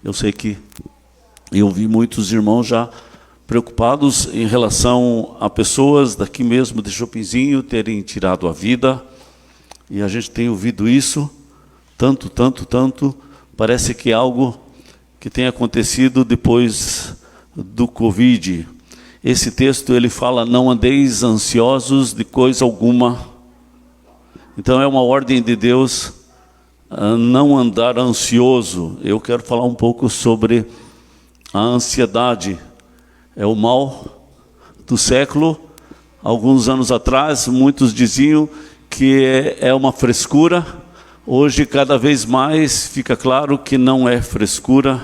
Eu sei que eu vi muitos irmãos já preocupados em relação a pessoas daqui mesmo de Chopinzinho terem tirado a vida. E a gente tem ouvido isso, tanto. Parece que é algo que tem acontecido depois do Covid. Esse texto, ele fala, não andeis ansiosos de coisa alguma. Então é uma ordem de Deus, não andar ansioso. Eu quero falar um pouco sobre a ansiedade. É o mal do século. Alguns anos atrás, muitos diziam que é uma frescura. Hoje, cada vez mais, fica claro que não é frescura,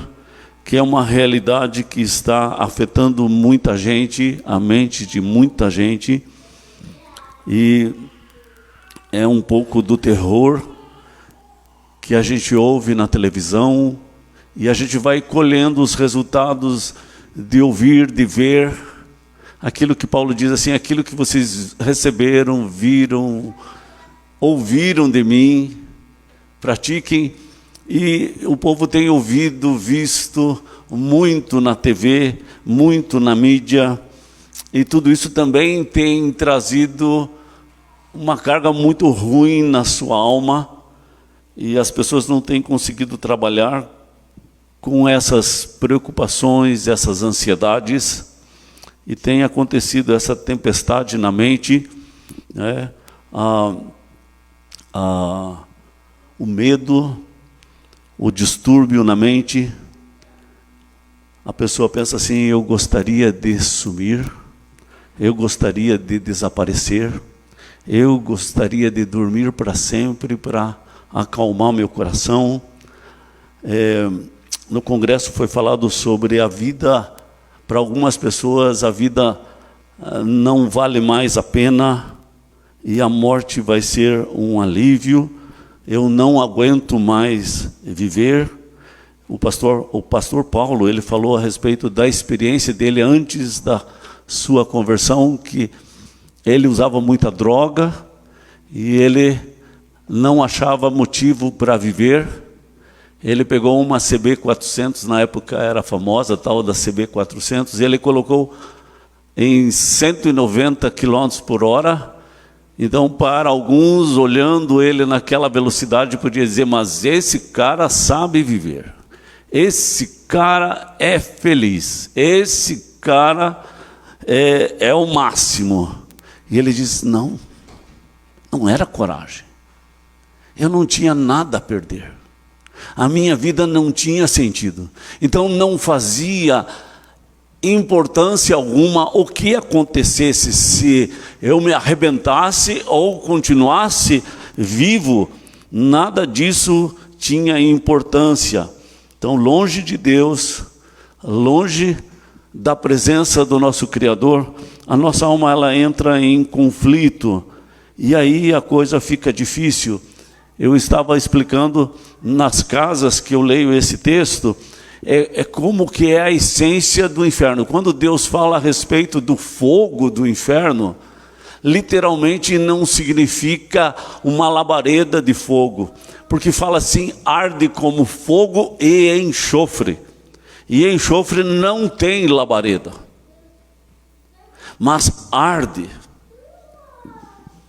que é uma realidade que está afetando muita gente, a mente de muita gente. E é um pouco do terror que a gente ouve na televisão, e a gente vai colhendo os resultados de ouvir, de ver, aquilo que Paulo diz assim, aquilo que vocês receberam, viram, ouviram de mim, pratiquem. E o povo tem ouvido, visto muito na TV, muito na mídia, e tudo isso também tem trazido uma carga muito ruim na sua alma, e as pessoas não têm conseguido trabalhar com essas preocupações, essas ansiedades, e tem acontecido essa tempestade na mente, né? O medo, o distúrbio na mente. A pessoa pensa assim, eu gostaria de sumir, eu gostaria de desaparecer, eu gostaria de dormir para sempre, para acalmar meu coração. No congresso foi falado sobre a vida. Para algumas pessoas a vida não vale mais a pena e a morte vai ser um alívio. Eu não aguento mais viver. O pastor Paulo, ele falou a respeito da experiência dele antes da sua conversão, que ele usava muita droga e ele não achava motivo para viver. Ele pegou uma CB400, na época era famosa, tal da CB400, e ele colocou em 190 km por hora. Então, para alguns, olhando ele naquela velocidade, podia dizer, mas esse cara sabe viver, esse cara é feliz, esse cara é o máximo. E ele diz, não era coragem, eu não tinha nada a perder. A minha vida não tinha sentido. Então não fazia importância alguma o que acontecesse, se eu me arrebentasse ou continuasse vivo, nada disso tinha importância. Então, longe de Deus, longe da presença do nosso Criador, a nossa alma ela entra em conflito, e aí a coisa fica difícil. Eu estava explicando nas casas que eu leio esse texto, como que é a essência do inferno. Quando Deus fala a respeito do fogo do inferno, literalmente não significa uma labareda de fogo, porque fala assim, arde como fogo e enxofre. E enxofre não tem labareda, mas arde,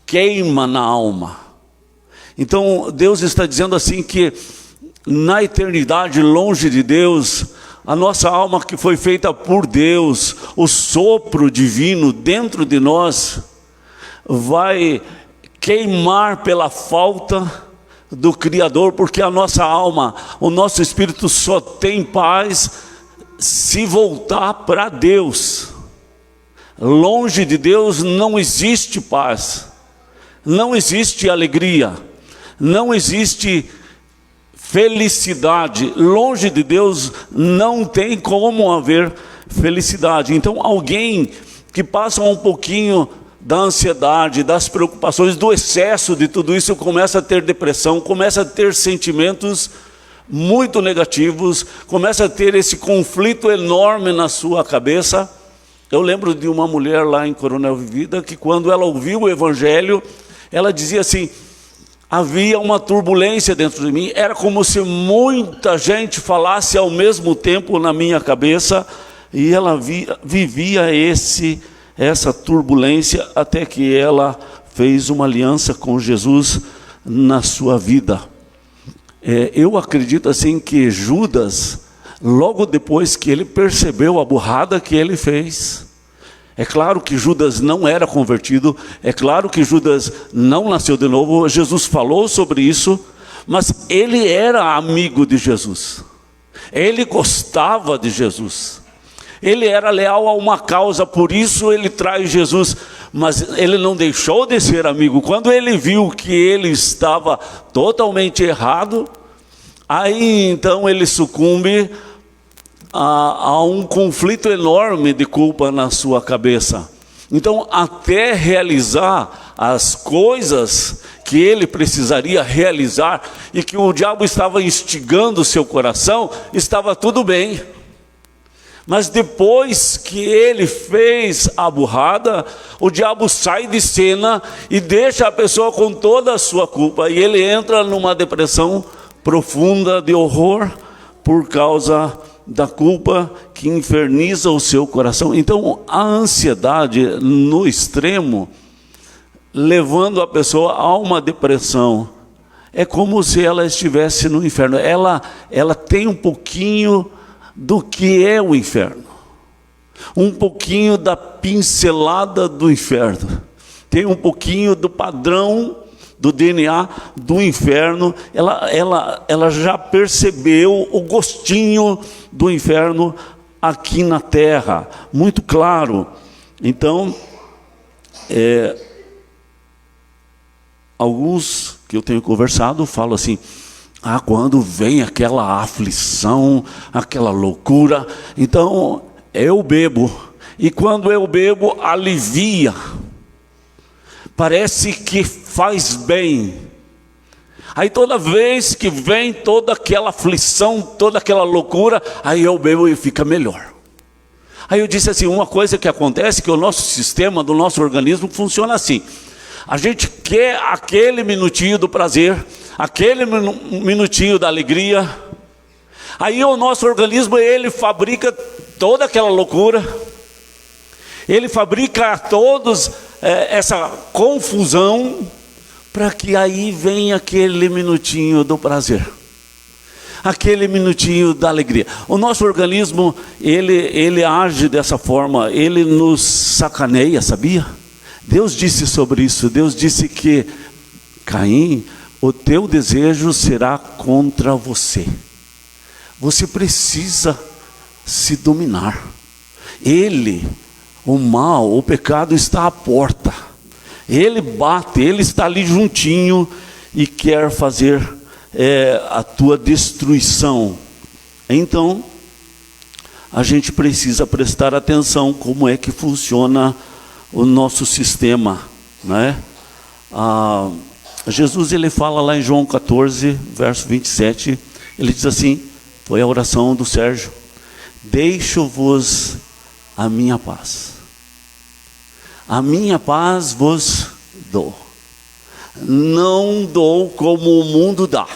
queima na alma. Então Deus está dizendo assim que na eternidade, longe de Deus, a nossa alma que foi feita por Deus, o sopro divino dentro de nós, vai queimar pela falta do Criador, porque a nossa alma, o nosso espírito só tem paz se voltar para Deus. Longe de Deus não existe paz, não existe alegria, não existe felicidade. Longe de Deus não tem como haver felicidade. Então alguém que passa um pouquinho da ansiedade, das preocupações, do excesso de tudo isso, começa a ter depressão, começa a ter sentimentos muito negativos, começa a ter esse conflito enorme na sua cabeça. Eu lembro de uma mulher lá em Coronel Vivida, que quando ela ouviu o Evangelho, ela dizia assim, Havia uma turbulência dentro de mim, era como se muita gente falasse ao mesmo tempo na minha cabeça, e ela vivia essa turbulência até que ela fez uma aliança com Jesus na sua vida. Eu acredito assim que Judas, logo depois que ele percebeu a burrada que ele fez, é claro que Judas não era convertido, é claro que Judas não nasceu de novo, Jesus falou sobre isso, mas ele era amigo de Jesus, ele gostava de Jesus, ele era leal a uma causa, por isso ele traz Jesus, mas ele não deixou de ser amigo. Quando ele viu que ele estava totalmente errado, aí então ele sucumbe a um conflito enorme de culpa na sua cabeça. Então, até realizar as coisas que ele precisaria realizar e que o diabo estava instigando o seu coração, estava tudo bem. Mas depois que ele fez a burrada, o diabo sai de cena e deixa a pessoa com toda a sua culpa, e ele entra numa depressão profunda de horror por causa da culpa que inferniza o seu coração. Então a ansiedade no extremo, levando a pessoa a uma depressão, é como se ela estivesse no inferno. Ela tem um pouquinho do que é o inferno, um pouquinho da pincelada do inferno, tem um pouquinho do padrão do DNA do inferno. Ela já percebeu o gostinho do inferno aqui na terra, muito claro. Então, alguns que eu tenho conversado falam assim: quando vem aquela aflição, aquela loucura, então eu bebo, e quando eu bebo alivia, parece que faz bem. Aí toda vez que vem toda aquela aflição, toda aquela loucura, aí eu bebo e fica melhor. Aí eu disse assim, uma coisa que acontece, que o nosso sistema, do nosso organismo funciona assim: a gente quer aquele minutinho do prazer, aquele minutinho da alegria, aí o nosso organismo, ele fabrica toda aquela loucura, ele fabrica essa confusão, para que aí venha aquele minutinho do prazer, aquele minutinho da alegria. O nosso organismo, ele age dessa forma, ele nos sacaneia, sabia? Deus disse sobre isso, Deus disse que: Caim, o teu desejo será contra você. Você precisa se dominar. O mal, o pecado está à porta. Ele bate, ele está ali juntinho e quer fazer a tua destruição. Então, a gente precisa prestar atenção como é que funciona o nosso sistema, né? Jesus, ele fala lá em João 14, verso 27, ele diz assim, foi a oração do Sérgio: deixo-vos a minha paz vos dou, não dou como o mundo dá.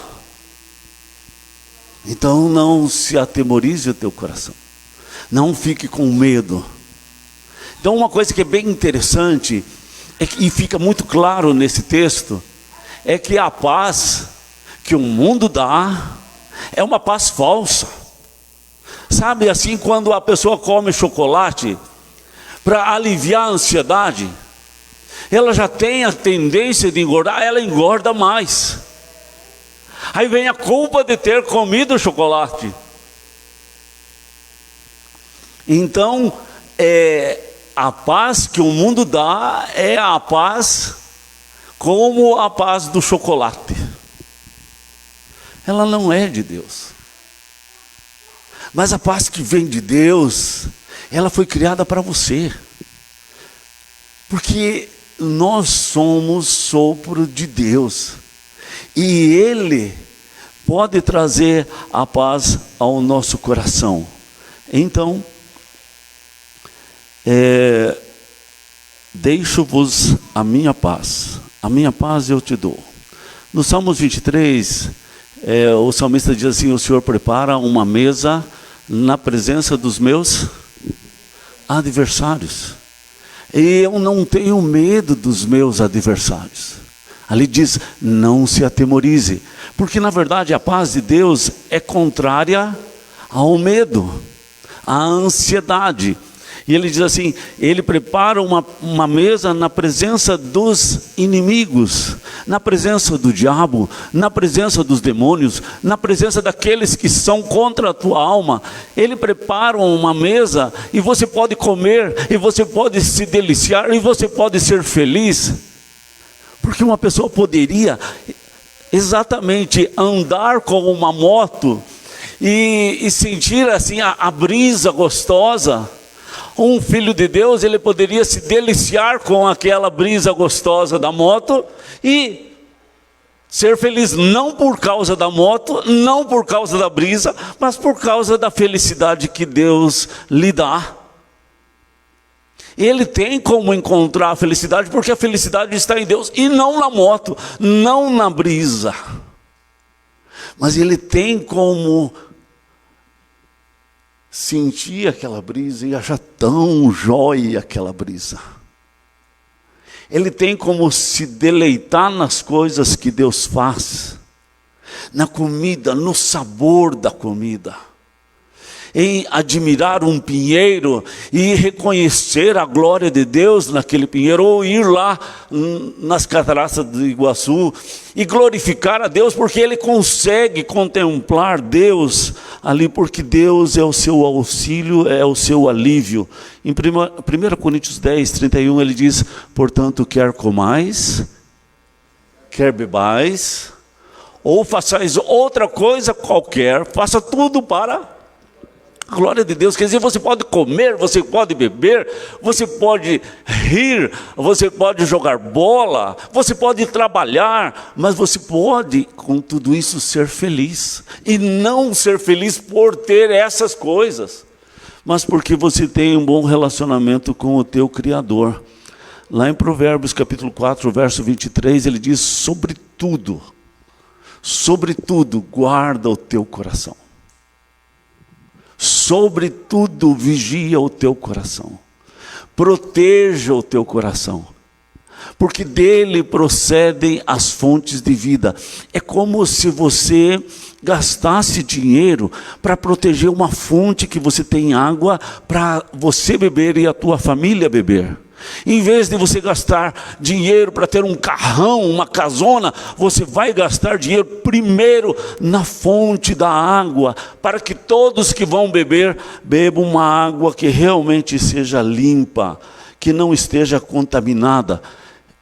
Então não se atemorize o teu coração, não fique com medo. Então uma coisa que é bem interessante, e fica muito claro nesse texto, é que a paz que o mundo dá é uma paz falsa. Sabe assim, quando a pessoa come chocolate para aliviar a ansiedade, ela já tem a tendência de engordar, ela engorda mais. Aí vem a culpa de ter comido o chocolate. Então, a paz que o mundo dá é a paz como a paz do chocolate. Ela não é de Deus. Mas a paz que vem de Deus, ela foi criada para você. Porque nós somos sopro de Deus. E Ele pode trazer a paz ao nosso coração. Então, deixo-vos a minha paz eu te dou. No Salmos 23, o salmista diz assim: o Senhor prepara uma mesa na presença dos meus adversários. E eu não tenho medo dos meus adversários. Ali diz: não se atemorize. Porque na verdade a paz de Deus é contrária ao medo, à ansiedade. E ele diz assim: ele prepara uma mesa na presença dos inimigos, na presença do diabo, na presença dos demônios, na presença daqueles que são contra a tua alma. Ele prepara uma mesa e você pode comer, e você pode se deliciar, e você pode ser feliz. Porque uma pessoa poderia exatamente andar com uma moto e sentir assim a brisa gostosa. Um filho de Deus, ele poderia se deliciar com aquela brisa gostosa da moto e ser feliz, não por causa da moto, não por causa da brisa, mas por causa da felicidade que Deus lhe dá. Ele tem como encontrar a felicidade, porque a felicidade está em Deus e não na moto, não na brisa. Mas ele tem como sentir aquela brisa e achar tão jóia aquela brisa. Ele tem como se deleitar nas coisas que Deus faz, na comida, no sabor da comida, em admirar um pinheiro e reconhecer a glória de Deus naquele pinheiro, ou ir lá nas cataratas do Iguaçu e glorificar a Deus, porque ele consegue contemplar Deus ali, porque Deus é o seu auxílio, é o seu alívio. Em 1 Coríntios 10, 31 ele diz: portanto, quer comais, quer bebais, ou façais outra coisa qualquer, faça tudo para a glória de Deus. Quer dizer, você pode comer, você pode beber, você pode rir, você pode jogar bola, você pode trabalhar, mas você pode com tudo isso ser feliz. E não ser feliz por ter essas coisas, mas porque você tem um bom relacionamento com o teu Criador. Lá em Provérbios capítulo 4, verso 23, ele diz: sobretudo, guarda o teu coração. Sobretudo, vigia o teu coração. Proteja o teu coração, porque dele procedem as fontes de vida. É como se você gastasse dinheiro para proteger uma fonte que você tem água para você beber e a tua família beber. Em vez de você gastar dinheiro para ter um carrão, uma casona, você vai gastar dinheiro primeiro na fonte da água, para que todos que vão beber, bebam uma água que realmente seja limpa, que não esteja contaminada.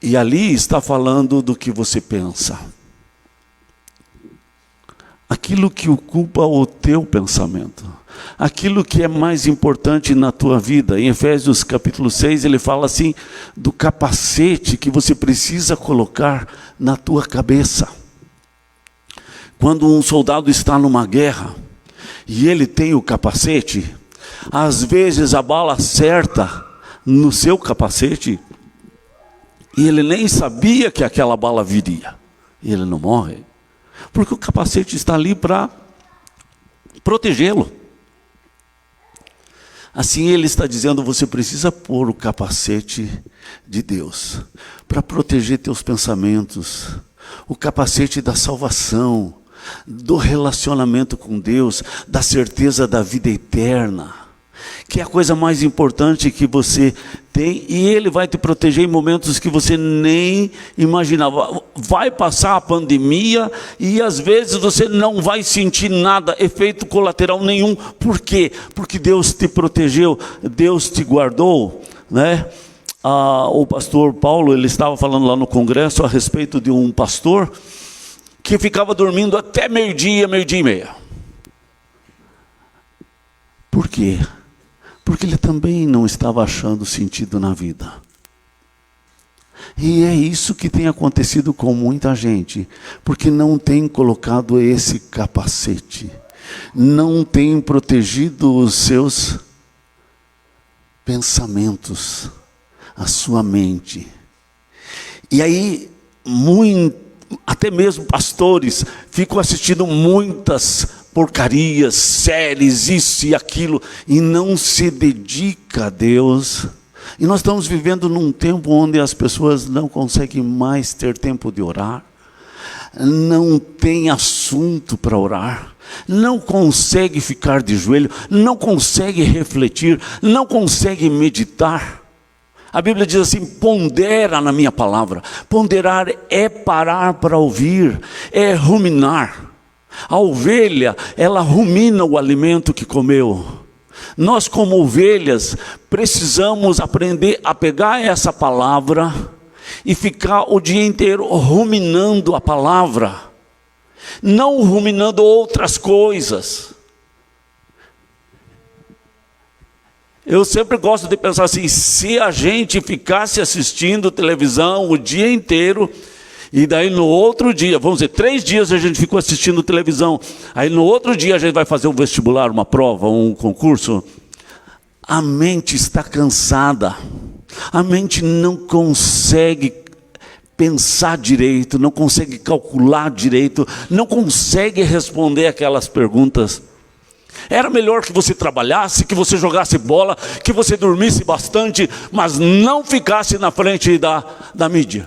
E ali está falando do que você pensa. Aquilo que ocupa o teu pensamento, aquilo que é mais importante na tua vida. Em Efésios capítulo 6 ele fala assim, do capacete que você precisa colocar na tua cabeça. Quando um soldado está numa guerra e ele tem o capacete, às vezes a bala acerta no seu capacete e ele nem sabia que aquela bala viria, e ele não morre, porque o capacete está ali para protegê-lo. Assim ele está dizendo, você precisa pôr o capacete de Deus, para proteger teus pensamentos, o capacete da salvação, do relacionamento com Deus, da certeza da vida eterna, que é a coisa mais importante que você tem, e ele vai te proteger em momentos que você nem imaginava. Vai passar a pandemia e às vezes você não vai sentir nada, efeito colateral nenhum. Por quê? Porque Deus te protegeu, Deus te guardou, né? O pastor Paulo, ele estava falando lá no congresso a respeito de um pastor que ficava dormindo até meio-dia, meio-dia e meia. Por quê? Porque ele também não estava achando sentido na vida. E é isso que tem acontecido com muita gente, porque não tem colocado esse capacete, não tem protegido os seus pensamentos, a sua mente. E aí, até mesmo pastores, ficam assistindo muitas porcarias, séries, isso e aquilo, e não se dedica a Deus. E nós estamos vivendo num tempo onde as pessoas não conseguem mais ter tempo de orar, não tem assunto para orar, não consegue ficar de joelho, não consegue refletir, não consegue meditar. A Bíblia diz assim: pondera na minha palavra. Ponderar é parar para ouvir, é ruminar. A ovelha, ela rumina o alimento que comeu. Nós, como ovelhas, precisamos aprender a pegar essa palavra e ficar o dia inteiro ruminando a palavra, não ruminando outras coisas. Eu sempre gosto de pensar assim: se a gente ficasse assistindo televisão o dia inteiro, e daí no outro dia, vamos dizer, 3 dias a gente ficou assistindo televisão, aí no outro dia a gente vai fazer um vestibular, uma prova, um concurso, a mente está cansada, a mente não consegue pensar direito, não consegue calcular direito, não consegue responder aquelas perguntas. Era melhor que você trabalhasse, que você jogasse bola, que você dormisse bastante, mas não ficasse na frente da mídia.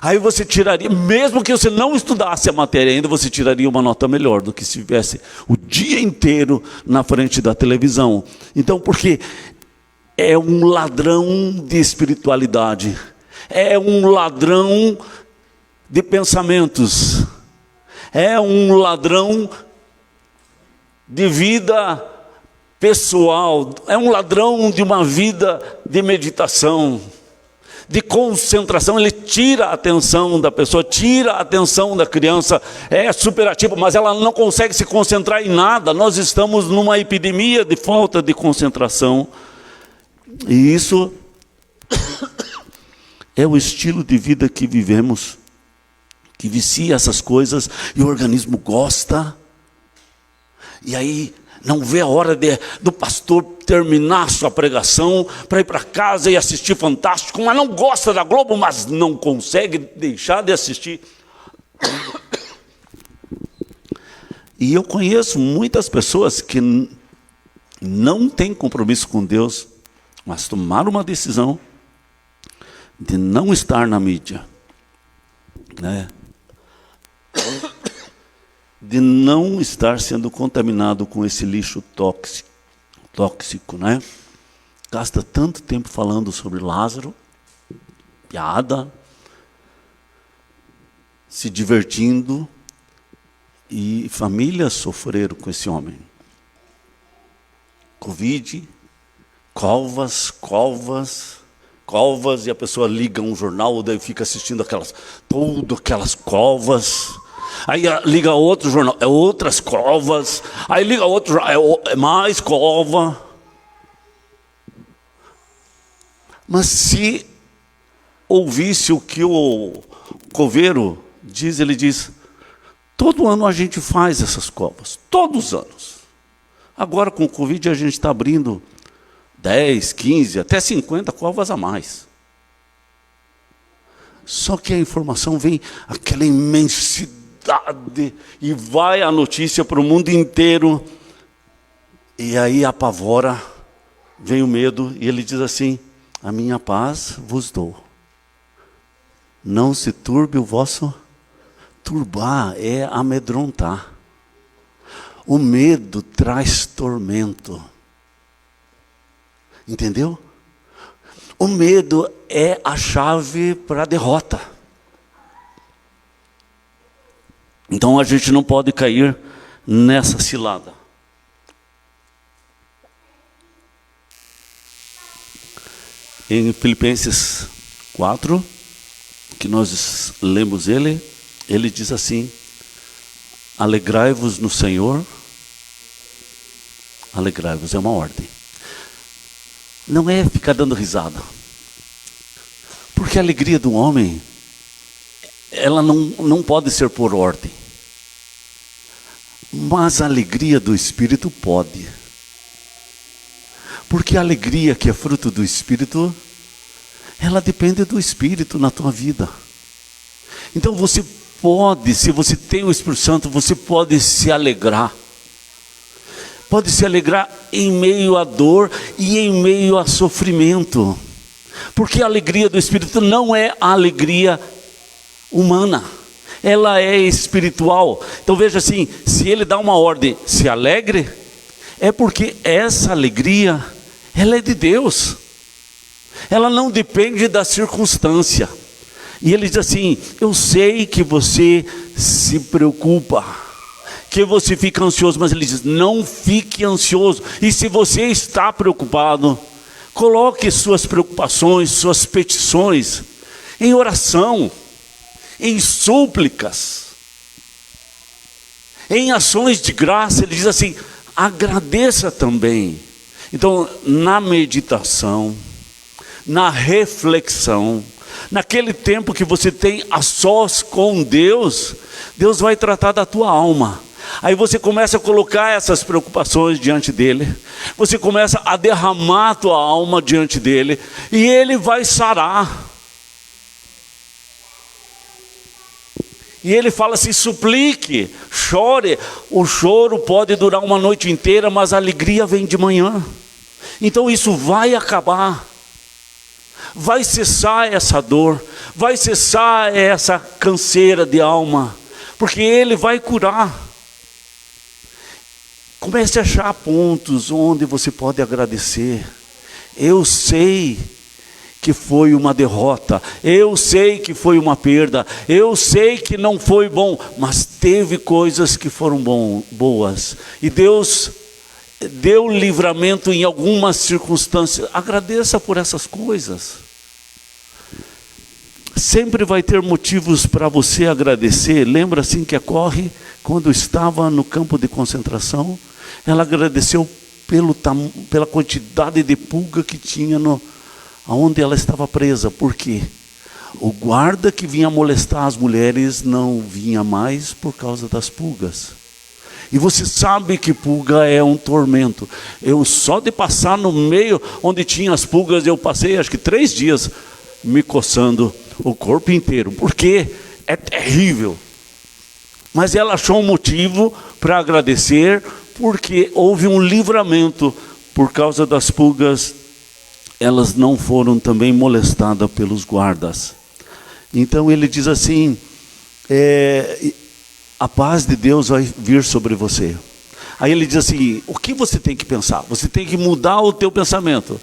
Aí você tiraria, mesmo que você não estudasse a matéria ainda, você tiraria uma nota melhor do que se estivesse o dia inteiro na frente da televisão. Então, porque é um ladrão de espiritualidade, é um ladrão de pensamentos, é um ladrão de vida pessoal, é um ladrão de uma vida de meditação, de concentração. Ele tira a atenção da pessoa, tira a atenção da criança. É superativa, mas ela não consegue se concentrar em nada. Nós estamos numa epidemia de falta de concentração, e isso é o estilo de vida que vivemos, que vicia essas coisas, e o organismo gosta. E aí não vê a hora do pastor terminar sua pregação para ir para casa e assistir Fantástico, mas não gosta da Globo, mas não consegue deixar de assistir. E eu conheço muitas pessoas que não têm compromisso com Deus, mas tomaram uma decisão de não estar na mídia, né? De não estar sendo contaminado com esse lixo tóxico, né? Gasta tanto tempo falando sobre Lázaro, piada, se divertindo, e famílias sofreram com esse homem. Covid, covas, e a pessoa liga um jornal, daí fica assistindo aquelas covas. Aí liga outro jornal, é outras covas. Aí liga outro jornal, é mais cova. Mas se ouvisse o que o coveiro diz, ele diz: todo ano a gente faz essas covas, todos os anos. Agora com o Covid a gente está abrindo 10, 15, até 50 covas a mais. Só que a informação vem, aquela imensidade, e vai a notícia para o mundo inteiro, e aí apavora, vem o medo, e ele diz assim: a minha paz vos dou, não se turbe o vosso. Turbar é amedrontar. O medo traz tormento, entendeu? O medo é a chave para a derrota. Então a gente não pode cair nessa cilada. Em Filipenses 4, que nós lemos ele diz assim: alegrai-vos no Senhor. Alegrai-vos é uma ordem. Não é ficar dando risada. Porque a alegria do homem, ela não pode ser por ordem. Mas a alegria do Espírito pode. Porque a alegria que é fruto do Espírito, ela depende do Espírito na tua vida. Então você pode, se você tem o Espírito Santo, você pode se alegrar. Pode se alegrar em meio à dor e em meio a sofrimento. Porque a alegria do Espírito não é a alegria humana, ela é espiritual. Então veja assim, se ele dá uma ordem, se alegre, é porque essa alegria, ela é de Deus. Ela não depende da circunstância. E ele diz assim: eu sei que você se preocupa, que você fica ansioso, mas ele diz: não fique ansioso. E se você está preocupado, coloque suas preocupações, suas petições em oração, em súplicas, em ações de graça. Ele diz assim: agradeça também. Então, na meditação, na reflexão, naquele tempo que você tem a sós com Deus, Deus vai tratar da tua alma. Aí você começa a colocar essas preocupações diante dele, você começa a derramar a tua alma diante dele, e ele vai sarar. E ele fala assim: suplique, chore. O choro pode durar uma noite inteira, mas a alegria vem de manhã. Então isso vai acabar. Vai cessar essa dor, vai cessar essa canseira de alma, porque ele vai curar. Comece a achar pontos onde você pode agradecer. Eu sei que foi uma derrota, eu sei que foi uma perda, eu sei que não foi bom, mas teve coisas que foram boas, e Deus deu livramento em algumas circunstâncias. Agradeça por essas coisas. Sempre vai ter motivos para você agradecer. Lembra assim que a Corre, quando estava no campo de concentração, ela agradeceu pela quantidade de pulga que tinha onde ela estava presa. Por quê? O guarda que vinha molestar as mulheres não vinha mais por causa das pulgas. E você sabe que pulga é um tormento. Eu só de passar no meio onde tinha as pulgas, eu passei acho que 3 dias me coçando o corpo inteiro, porque é terrível. Mas ela achou um motivo para agradecer, porque houve um livramento. Por causa das pulgas, elas não foram também molestadas pelos guardas. Então ele diz assim: a paz de Deus vai vir sobre você. Aí ele diz assim: o que você tem que pensar? Você tem que mudar o teu pensamento.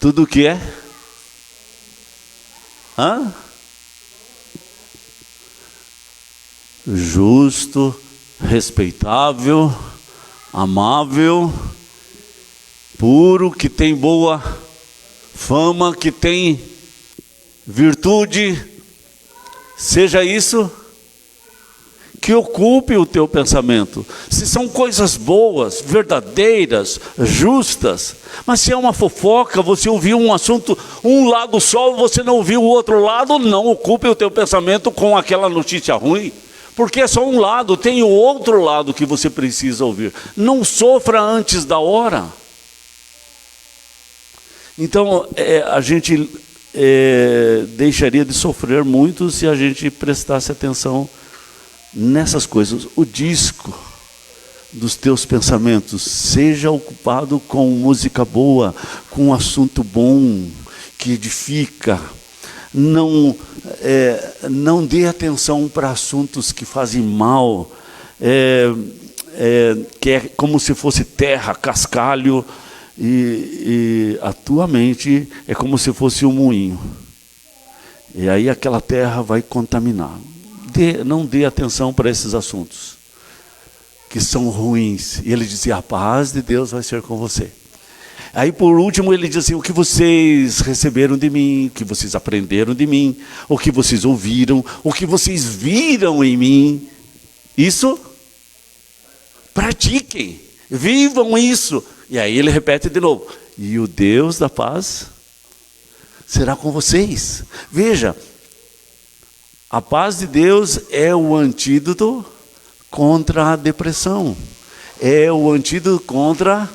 Tudo o que é? Justo, respeitável, amável, puro, que tem boa fama, que tem virtude, seja isso que ocupe o teu pensamento. Se são coisas boas, verdadeiras, justas, mas se é uma fofoca, você ouviu um assunto, um lado só, você não ouviu o outro lado, não ocupe o teu pensamento com aquela notícia ruim, porque é só um lado, tem o outro lado que você precisa ouvir. Não sofra antes da hora. Então a gente deixaria de sofrer muito se a gente prestasse atenção nessas coisas. O disco dos teus pensamentos seja ocupado com música boa, com um assunto bom, que edifica. Não dê atenção para assuntos que fazem mal, que é como se fosse terra, cascalho, e a tua mente é como se fosse um moinho, e aí aquela terra vai contaminar. Não dê atenção para esses assuntos que são ruins. E ele dizia: a paz de Deus vai ser com você. Aí por último ele diz assim: o que vocês receberam de mim, o que vocês aprenderam de mim, o que vocês ouviram, o que vocês viram em mim, isso pratiquem, vivam isso. E aí ele repete de novo: e o Deus da paz será com vocês. Veja, a paz de Deus é o antídoto contra a depressão, é o antídoto contra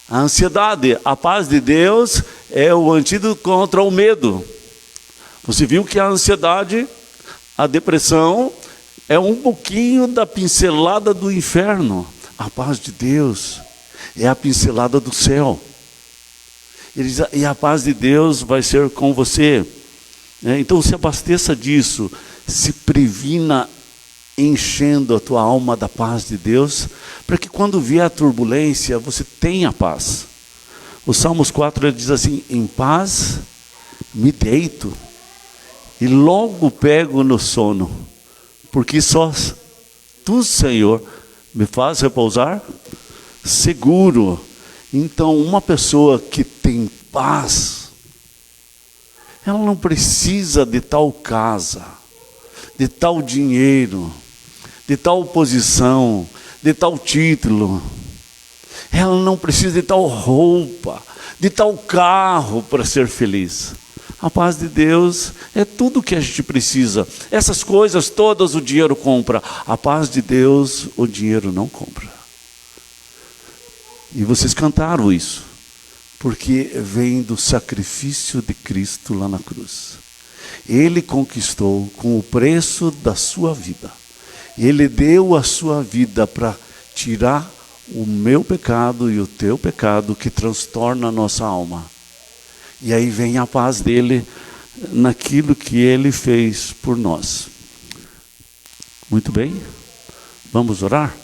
a ansiedade. A paz de Deus é o antídoto contra o medo. Você viu que a ansiedade A depressão é um pouquinho da pincelada do inferno. A paz de Deus é a pincelada do céu. Ele diz, e a paz de Deus vai ser com você. Então se abasteça disso, se previna enchendo a tua alma da paz de Deus, para que quando vier a turbulência, você tenha paz. O Salmos 4 ele diz assim, em paz me deito e logo pego no sono, porque só tu, Senhor, me faz repousar seguro. Então uma pessoa que tem paz, ela não precisa de tal casa, de tal dinheiro, de tal posição, de tal título. Ela não precisa de tal roupa, de tal carro para ser feliz. A paz de Deus é tudo que a gente precisa. Essas coisas todas o dinheiro compra. A paz de Deus o dinheiro não compra. E vocês cantaram isso, porque vem do sacrifício de Cristo lá na cruz. Ele conquistou com o preço da sua vida. Ele deu a sua vida para tirar o meu pecado e o teu pecado que transtorna a nossa alma. E aí vem a paz dele naquilo que ele fez por nós. Muito bem, vamos orar?